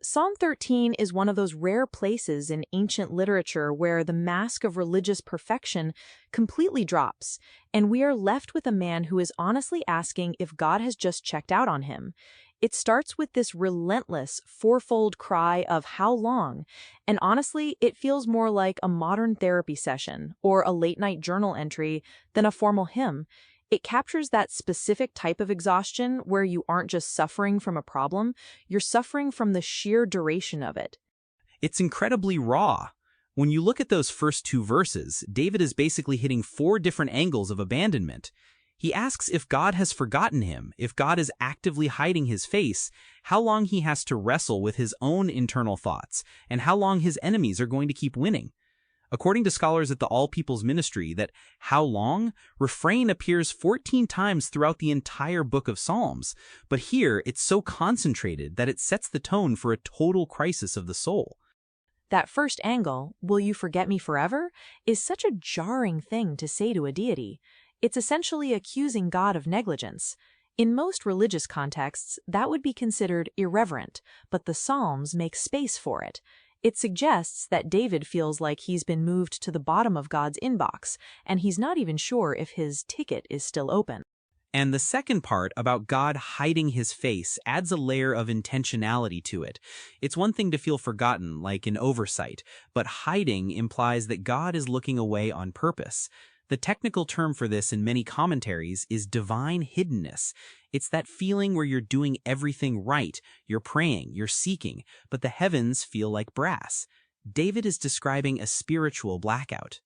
Psalm 13 is one of those rare places in ancient literature where the mask of religious perfection completely drops, and we are left with a man who is honestly asking if God has just checked out on him. It starts with this relentless, fourfold cry of "How long?" And honestly, it feels more like a modern therapy session or a late-night journal entry than a formal hymn. It captures that specific type of exhaustion where you aren't just suffering from a problem, you're suffering from the sheer duration of it. It's incredibly raw. When you look at those first two verses, David is basically hitting four different angles of abandonment. He asks if God has forgotten him, if God is actively hiding his face, how long he has to wrestle with his own internal thoughts, and how long his enemies are going to keep winning. According to scholars at the All People's Ministry, that "how long" refrain appears 14 times throughout the entire book of Psalms, but here it's so concentrated that it sets the tone for a total crisis of the soul. That first angle, "Will you forget me forever?" is such a jarring thing to say to a deity. It's essentially accusing God of negligence. In most religious contexts, that would be considered irreverent, but the Psalms make space for it. It suggests that David feels like he's been moved to the bottom of God's inbox, and he's not even sure if his ticket is still open. And the second part about God hiding his face adds a layer of intentionality to it. It's one thing to feel forgotten, like an oversight, but hiding implies that God is looking away on purpose. The technical term for this in many commentaries is divine hiddenness. It's that feeling where you're doing everything right, you're praying, you're seeking, but the heavens feel like brass. David is describing a spiritual blackout.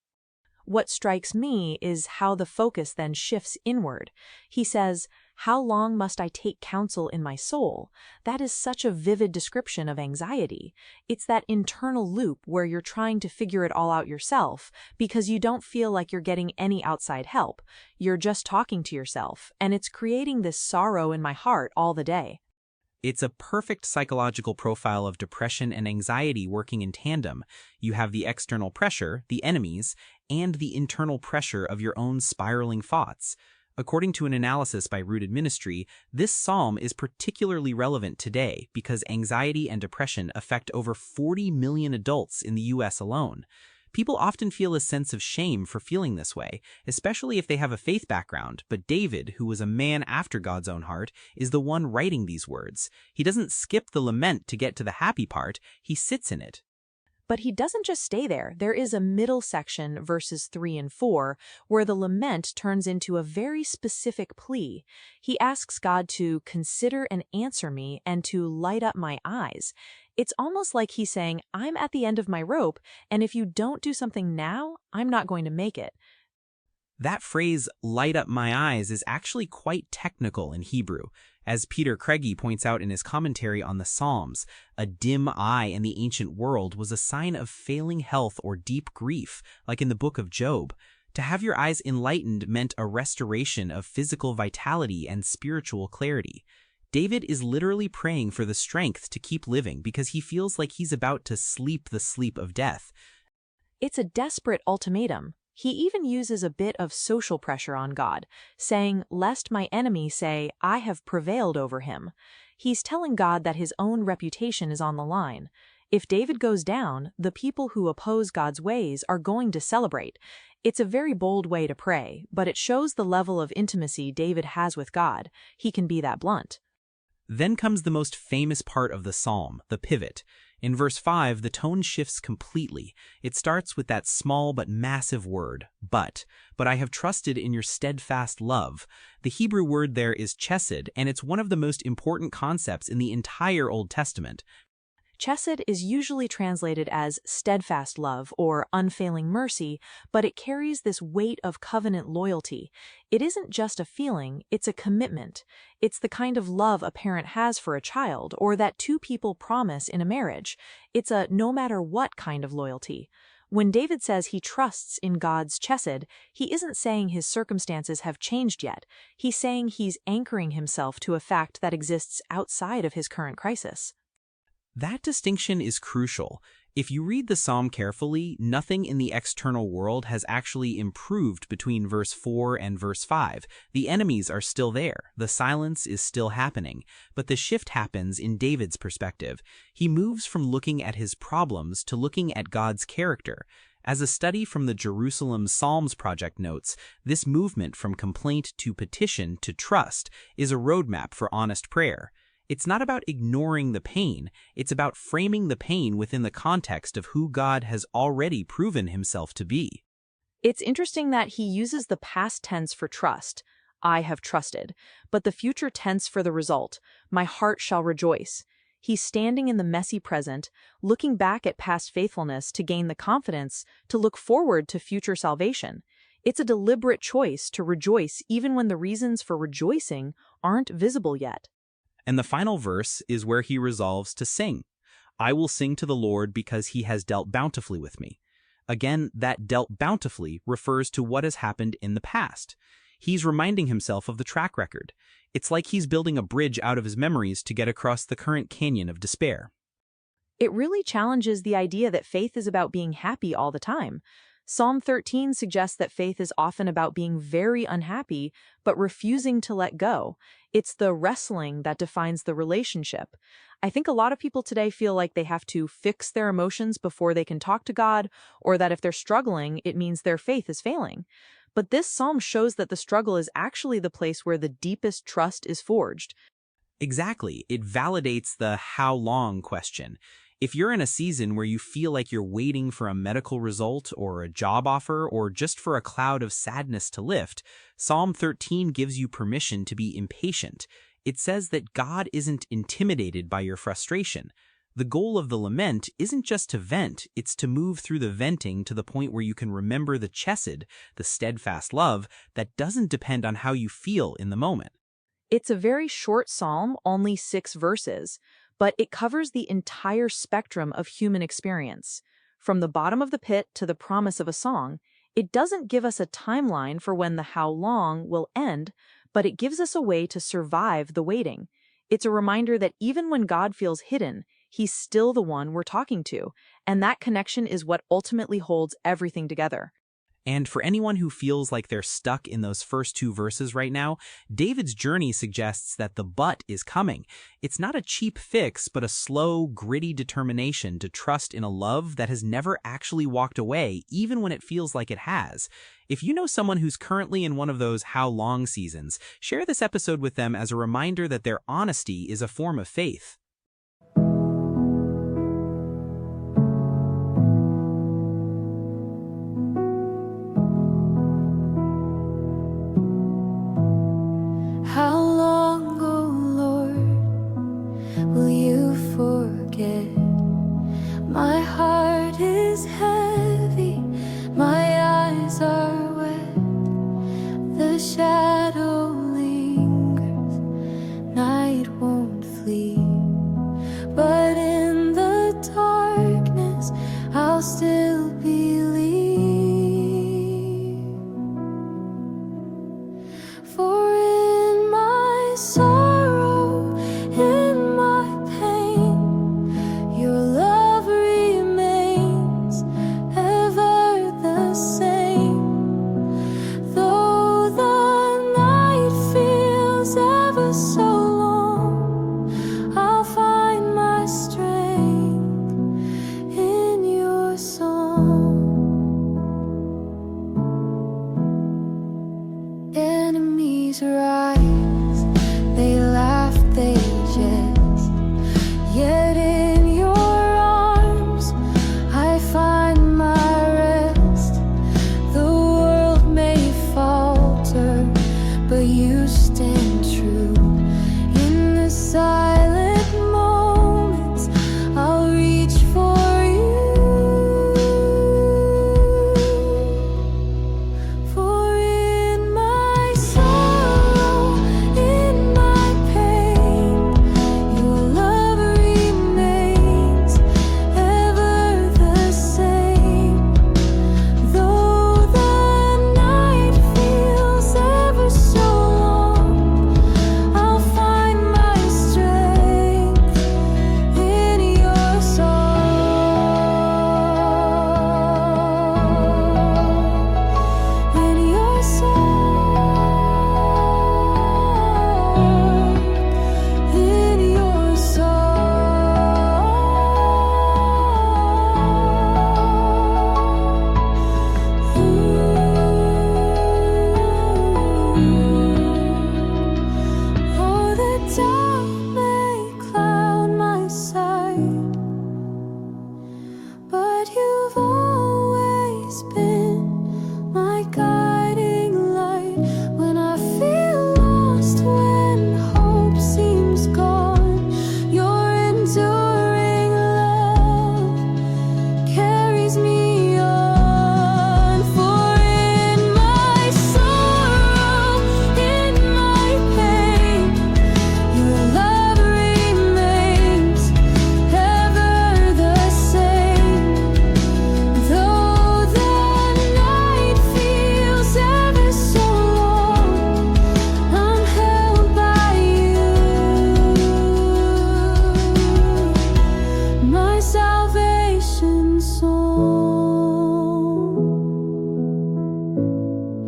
What strikes me is how the focus then shifts inward. He says, "How long must I take counsel in my soul?" That is such a vivid description of anxiety. It's that internal loop where you're trying to figure it all out yourself because you don't feel like you're getting any outside help. You're just talking to yourself, and it's creating this sorrow in my heart all the day. It's a perfect psychological profile of depression and anxiety working in tandem. You have the external pressure, the enemies, and the internal pressure of your own spiraling thoughts. According to an analysis by Rooted Ministry, this psalm is particularly relevant today because anxiety and depression affect over 40 million adults in the US alone. People often feel a sense of shame for feeling this way, especially if they have a faith background, but David, who was a man after God's own heart, is the one writing these words. He doesn't skip the lament to get to the happy part, he sits in it. But he doesn't just stay there. There is a middle section, verses 3 and 4, where the lament turns into a very specific plea. He asks God to consider and answer me and to light up my eyes. It's almost like he's saying, I'm at the end of my rope, and if you don't do something now, I'm not going to make it. That phrase, "light up my eyes," is actually quite technical in Hebrew. As Peter Craigie points out in his commentary on the Psalms, a dim eye in the ancient world was a sign of failing health or deep grief, like in the book of Job. To have your eyes enlightened meant a restoration of physical vitality and spiritual clarity. David is literally praying for the strength to keep living because he feels like he's about to sleep the sleep of death. It's a desperate ultimatum. He even uses a bit of social pressure on God, saying, "Lest my enemy say, I have prevailed over him." He's telling God that his own reputation is on the line. If David goes down, the people who oppose God's ways are going to celebrate. It's a very bold way to pray, but it shows the level of intimacy David has with God. He can be that blunt. Then comes the most famous part of the psalm, the pivot. In verse 5, the tone shifts completely. It starts with that small but massive word, but I have trusted in your steadfast love. The Hebrew word there is chesed, and it's one of the most important concepts in the entire Old Testament. Chesed is usually translated as steadfast love or unfailing mercy, but it carries this weight of covenant loyalty. It isn't just a feeling, it's a commitment. It's the kind of love a parent has for a child or that two people promise in a marriage. It's a no matter what kind of loyalty. When David says he trusts in God's chesed, he isn't saying his circumstances have changed yet. He's saying he's anchoring himself to a fact that exists outside of his current crisis. That distinction is crucial. If you read the psalm carefully, nothing in the external world has actually improved between verse 4 and verse 5. The enemies are still there, the silence is still happening, but the shift happens in David's perspective. He moves from looking at his problems to looking at God's character. As a study from the Jerusalem Psalms Project notes, this movement from complaint to petition to trust is a roadmap for honest prayer. It's not about ignoring the pain, it's about framing the pain within the context of who God has already proven himself to be. It's interesting that he uses the past tense for trust, I have trusted, but the future tense for the result, my heart shall rejoice. He's standing in the messy present, looking back at past faithfulness to gain the confidence to look forward to future salvation. It's a deliberate choice to rejoice even when the reasons for rejoicing aren't visible yet. And the final verse is where he resolves to sing. I will sing to the Lord because he has dealt bountifully with me. Again, that dealt bountifully refers to what has happened in the past. He's reminding himself of the track record. It's like he's building a bridge out of his memories to get across the current canyon of despair. It really challenges the idea that faith is about being happy all the time. Psalm 13 suggests that faith is often about being very unhappy, but refusing to let go. It's the wrestling that defines the relationship. I think a lot of people today feel like they have to fix their emotions before they can talk to God, or that if they're struggling, it means their faith is failing. But this psalm shows that the struggle is actually the place where the deepest trust is forged. Exactly. It validates the how long question. If you're in a season where you feel like you're waiting for a medical result or a job offer or just for a cloud of sadness to lift, Psalm 13 gives you permission to be impatient. It says that God isn't intimidated by your frustration. The goal of the lament isn't just to vent, it's to move through the venting to the point where you can remember the chesed, the steadfast love, that doesn't depend on how you feel in the moment. It's a very short psalm, only 6 verses, but it covers the entire spectrum of human experience. From the bottom of the pit to the promise of a song, it doesn't give us a timeline for when the how long will end, but it gives us a way to survive the waiting. It's a reminder that even when God feels hidden, he's still the one we're talking to, and that connection is what ultimately holds everything together. And for anyone who feels like they're stuck in those first 2 verses right now, David's journey suggests that the but is coming. It's not a cheap fix, but a slow, gritty determination to trust in a love that has never actually walked away, even when it feels like it has. If you know someone who's currently in one of those how long seasons, share this episode with them as a reminder that their honesty is a form of faith. How long, oh Lord, will you forget? My heart is heavy, my eyes are wet. The shadow lingers, night won't flee. But in the darkness, I'll still believe. For in my sorrow, in my pain, your love remains ever the same. Though the night feels ever so long, I'll find my strength in your song.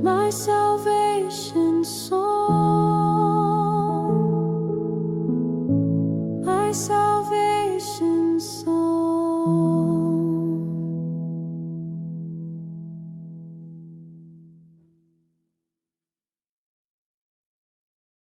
my salvation song, my salvation song.